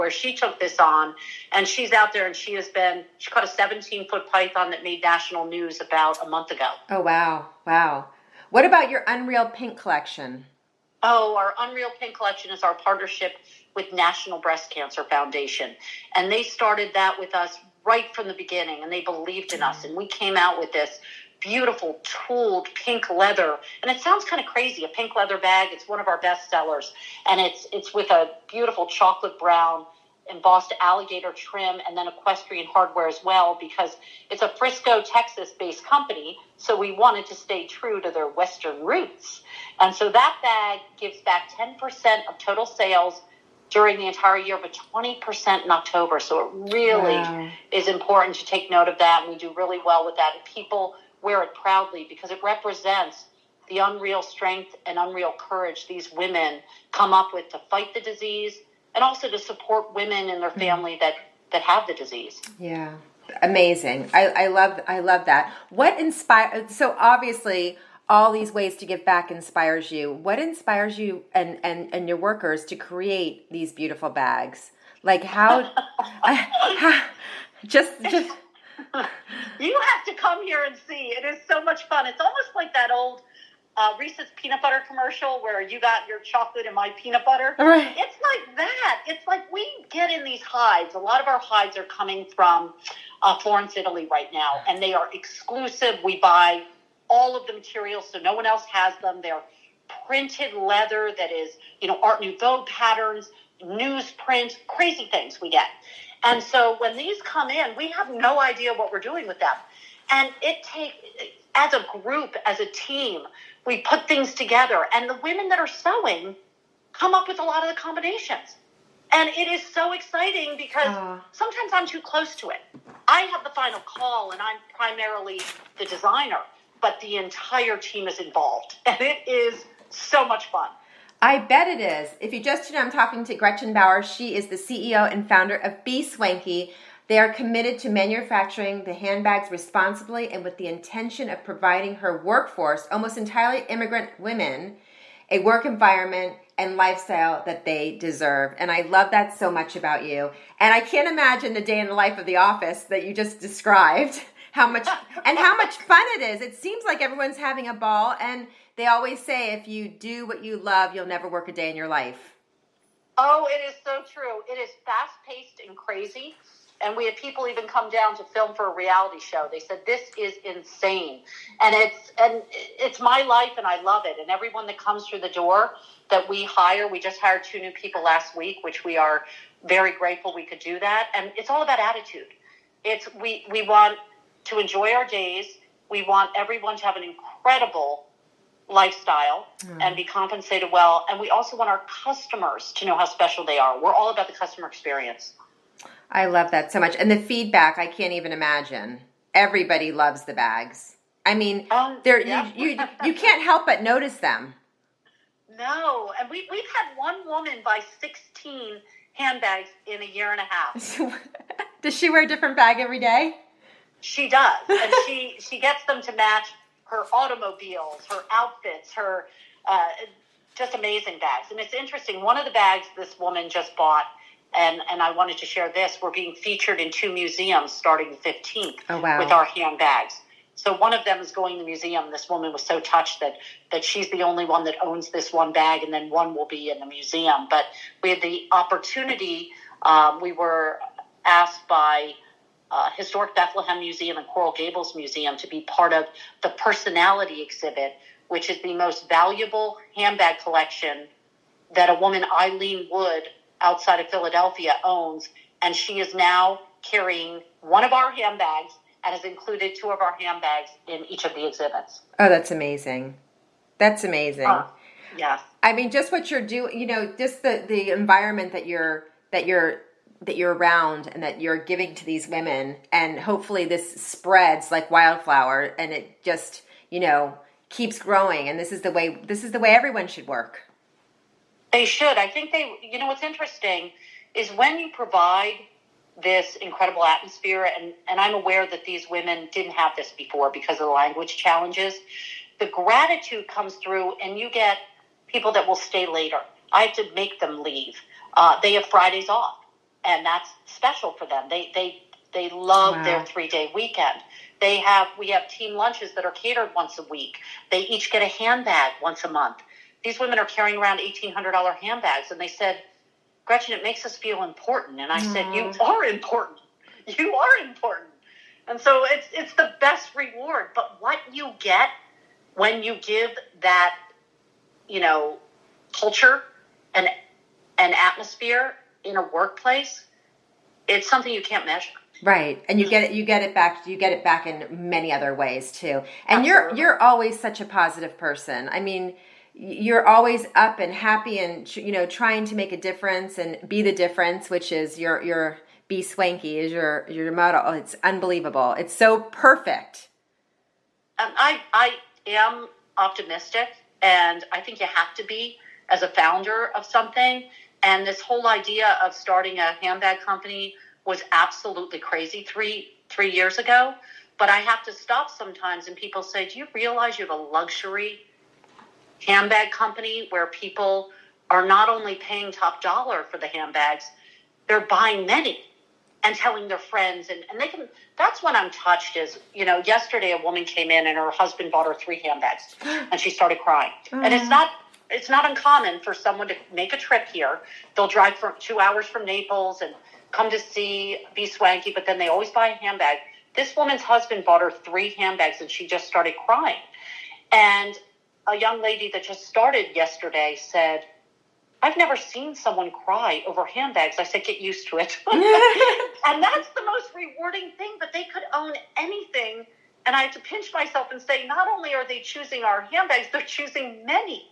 where she took this on, and she's out there, and she caught a 17-foot python that made national news about a month ago. Oh, wow. Wow. What about your Unreal Pink collection? Oh, our Unreal Pink collection is our partnership with National Breast Cancer Foundation. And they started that with us right from the beginning, and they believed in us. And we came out with this beautiful tooled pink leather, and it sounds kind of crazy, a pink leather bag. It's one of our best sellers, and it's with a beautiful chocolate brown embossed alligator trim and then equestrian hardware as well, because it's a Frisco, Texas-based company, so we wanted to stay true to their Western roots. And so that bag gives back 10% of total sales during the entire year, but 20% in October. So it really is important to take note of that, and we do really well with that. And people wear it proudly because it represents the unreal strength and unreal courage these women come up with to fight the disease, and also to support women in their family that have the disease. Yeah, amazing. I love that. What inspired? So obviously, all these ways to give back inspires you. What inspires you and your workers to create these beautiful bags? Like how just. You have to come here and see. It is so much fun. It's almost like that old Reese's peanut butter commercial where you got your chocolate and my peanut butter. Right. It's like that. It's like we get in these hides. A lot of our hides are coming from Florence, Italy right now, and they are exclusive. We buy all of the materials so no one else has them. They're printed leather that is, Art Nouveau patterns, newsprint, crazy things we get. And so when these come in, we have no idea what we're doing with them. And as a group, as a team, we put things together. And the women that are sewing come up with a lot of the combinations. And it is so exciting because sometimes I'm too close to it. I have the final call, and I'm primarily the designer, but the entire team is involved. And it is so much fun. I bet it is. If you just I'm talking to Gretchen Bauer. She is the CEO and founder of BSWANKY. They are committed to manufacturing the handbags responsibly and with the intention of providing her workforce, almost entirely immigrant women, a work environment and lifestyle that they deserve. And I love that so much about you. And I can't imagine the day in the life of the office that you just described, how much fun it is. It seems like everyone's having a ball, and they always say if you do what you love, you'll never work a day in your life. Oh, it is so true. It is fast-paced and crazy. And we had people even come down to film for a reality show. They said, this is insane. And it's my life, and I love it. And everyone that comes through the door that we hire, we just hired 2 new people last week, which we are very grateful we could do that. And it's all about attitude. We want to enjoy our days. We want everyone to have an incredible lifestyle and be compensated well. And we also want our customers to know how special they are. We're all about the customer experience. I love that so much. And the feedback, I can't even imagine. Everybody loves the bags. I mean, you can't help but notice them. No. And we've had one woman buy 16 handbags in a year and a half. Does she wear a different bag every day? She does. And she gets them to match her automobiles, her outfits, her just amazing bags. And it's interesting. One of the bags this woman just bought, and I wanted to share this, we're being featured in 2 museums starting the 15th with our handbags. So one of them is going to the museum. This woman was so touched that she's the only one that owns this one bag, and then one will be in the museum. But we had the opportunity, we were asked by Historic Bethlehem Museum and Coral Gables Museum to be part of the personality exhibit, which is the most valuable handbag collection that a woman, Eileen Wood, outside of Philadelphia, owns. And she is now carrying one of our handbags and has included 2 of our handbags in each of the exhibits. Oh, that's amazing. That's amazing. Yes. I mean, just what you're doing, just the environment that you're around and that you're giving to these women, and hopefully this spreads like wildflower, and it just, keeps growing. And this is the way everyone should work. They should. I think what's interesting is when you provide this incredible atmosphere, and I'm aware that these women didn't have this before because of the language challenges, the gratitude comes through, and you get people that will stay later. I have to make them leave. They have Fridays off. and that's special for them. They love their 3-day weekend. We have team lunches that are catered once a week. They each get a handbag once a month. These women are carrying around $1,800 handbags, and they said, Gretchen, it makes us feel important. And I said, you are important. You are important. And so it's the best reward. But what you get when you give that, culture and atmosphere in a workplace, it's something you can't measure. Right. And you get it back in many other ways too. And Absolutely. you're always such a positive person. I mean, you're always up and happy and, trying to make a difference and be the difference, which is your Be Swanky is your motto. Oh, it's unbelievable. It's so perfect. I am optimistic, and I think you have to be as a founder of something. And this whole idea of starting a handbag company was absolutely crazy three years ago. But I have to stop sometimes, and people say, do you realize you have a luxury handbag company where people are not only paying top dollar for the handbags, they're buying many and telling their friends, and they can. That's when I'm touched. Is yesterday a woman came in and her husband bought her 3 handbags, and she started crying. And it's not uncommon for someone to make a trip here. They'll drive for 2 hours from Naples and come to see Be Swanky, but then they always buy a handbag. This woman's husband bought her 3 handbags, and she just started crying. And a young lady that just started yesterday said, I've never seen someone cry over handbags. I said, get used to it. And that's the most rewarding thing, but they could own anything. And I have to pinch myself and say, not only are they choosing our handbags, they're choosing many.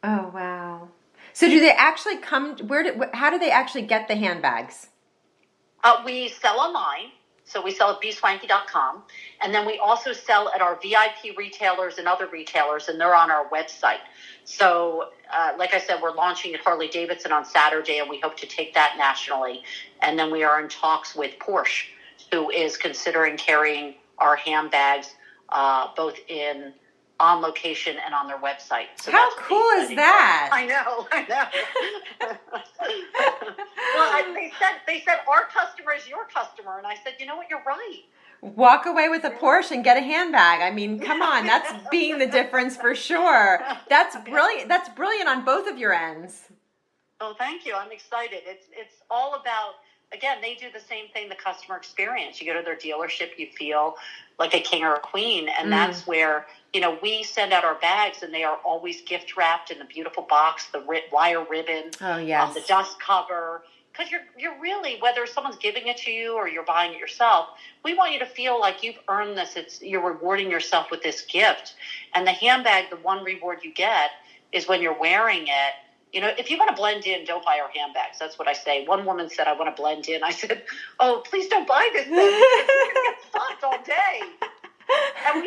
Oh, wow. So do they actually come, how do they actually get the handbags? We sell online. So we sell at bswanky.com. And then we also sell at our VIP retailers and other retailers, and they're on our website. So, like I said, we're launching at Harley-Davidson on Saturday, and we hope to take that nationally. And then we are in talks with Porsche, who is considering carrying our handbags both on location and on their website. So how cool is that? I know. Well, they said our customer is your customer, and I said, you know what, you're right. Walk away with a Porsche and get a handbag. I mean, come on, that's being the difference for sure. That's brilliant. That's brilliant on both of your ends. Oh, thank you. I'm excited. It's all about, again, they do the same thing, the customer experience. You go to their dealership, you feel like a king or a queen, and that's where, we send out our bags, and they are always gift wrapped in the beautiful box, the wire ribbon, the dust cover. Because you're really, whether someone's giving it to you or you're buying it yourself, we want you to feel like you've earned this. You're rewarding yourself with this gift. And the handbag, the one reward you get is when you're wearing it. If you want to blend in, don't buy our handbags. That's what I say. One woman said, I want to blend in. I said, oh, please don't buy this thing. You're going to get stopped all day. And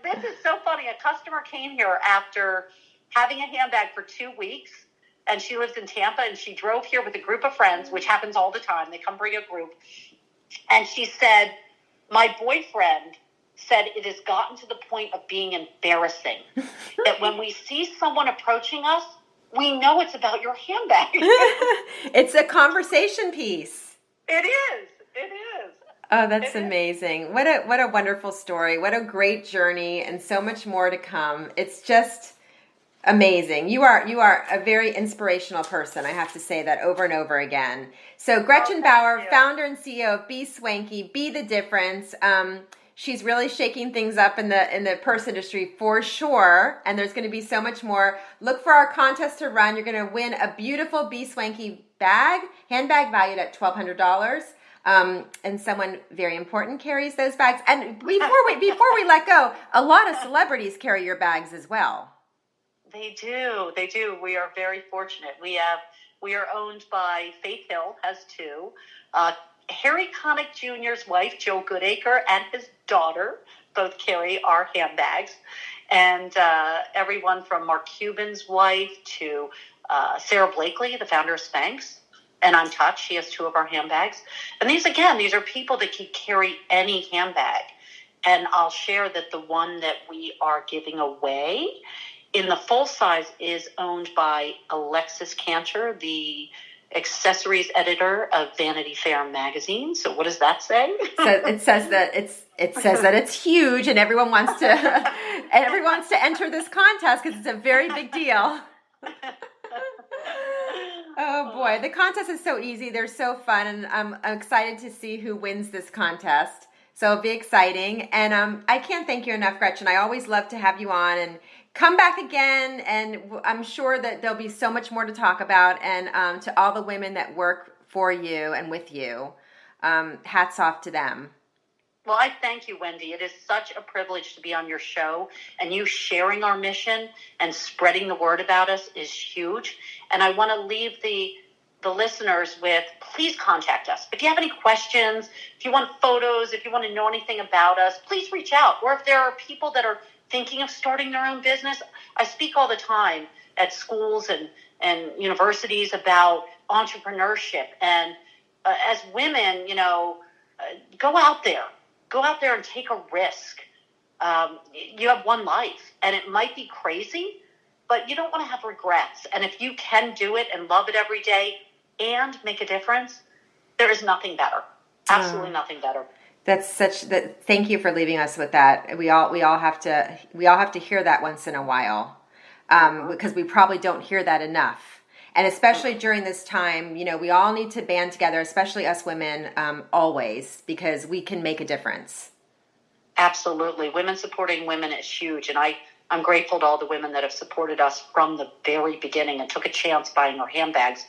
this is so funny. A customer came here after having a handbag for 2 weeks. And she lives in Tampa, and she drove here with a group of friends, which happens all the time. They come bring a group. And she said, my boyfriend said it has gotten to the point of being embarrassing that when we see someone approaching us, we know it's about your handbag. It's a conversation piece. It is. Oh, that's amazing. What a wonderful story. What a great journey, and so much more to come. It's just amazing. You are a very inspirational person. I have to say that over and over again. So Gretchen Bauer, founder and CEO of Be Swanky, Be the Difference. She's really shaking things up in the purse industry for sure. And there's going to be so much more. Look for our contest to run. You're going to win a beautiful Be Swanky handbag valued at $1,200. And someone very important carries those bags. And before we let go, a lot of celebrities carry your bags as well. They do. We are very fortunate. We are owned by Faith Hill, has 2. Harry Connick Jr.'s wife, Joe Goodacre, and his daughter both carry our handbags. And everyone from Mark Cuban's wife to Sarah Blakely, the founder of Spanx, and I'm Touch. She has 2 of our handbags. And these are people that can carry any handbag. And I'll share that the one that we are giving away in the full size is owned by Alexis Cantor, the accessories editor of Vanity Fair magazine. So what does that say? So it says that it's huge, and everyone wants to enter this contest because it's a very big deal. Oh boy, the contest is so easy. They're so fun, and I'm excited to see who wins this contest. So it'll be exciting, and I can't thank you enough, Gretchen. I always love to have you on, and come back again, and I'm sure that there'll be so much more to talk about. And to all the women that work for you and with you, hats off to them. Well, I thank you, Wendy. It is such a privilege to be on your show, and you sharing our mission and spreading the word about us is huge. And I want to leave the listeners with, please contact us. If you have any questions, if you want photos, if you want to know anything about us, please reach out. Or if there are people that are thinking of starting their own business, I speak all the time at schools and universities about entrepreneurship. And as women, go out there. Go out there and take a risk. You have one life, and it might be crazy, but you don't want to have regrets. And if you can do it and love it every day and make a difference, there is nothing better. Absolutely nothing better. Thank you for leaving us with that. We all have to hear that once in a while, because we probably don't hear that enough. And especially during this time, we all need to band together, especially us women, always, because we can make a difference. Absolutely. Women supporting women is huge. And I'm grateful to all the women that have supported us from the very beginning and took a chance buying our handbags.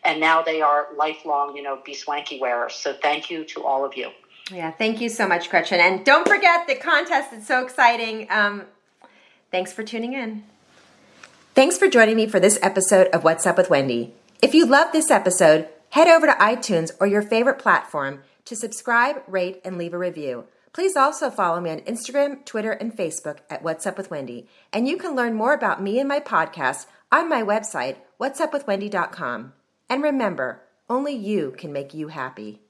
And now they are lifelong, BSWANKY wearers. So thank you to all of you. Yeah, thank you so much, Gretchen. And don't forget the contest. It's so exciting. Thanks for tuning in. Thanks for joining me for this episode of What's Up with Wendy. If you loved this episode, head over to iTunes or your favorite platform to subscribe, rate, and leave a review. Please also follow me on Instagram, Twitter, and Facebook at What's Up with Wendy. And you can learn more about me and my podcast on my website, whatsupwithwendy.com. And remember, only you can make you happy.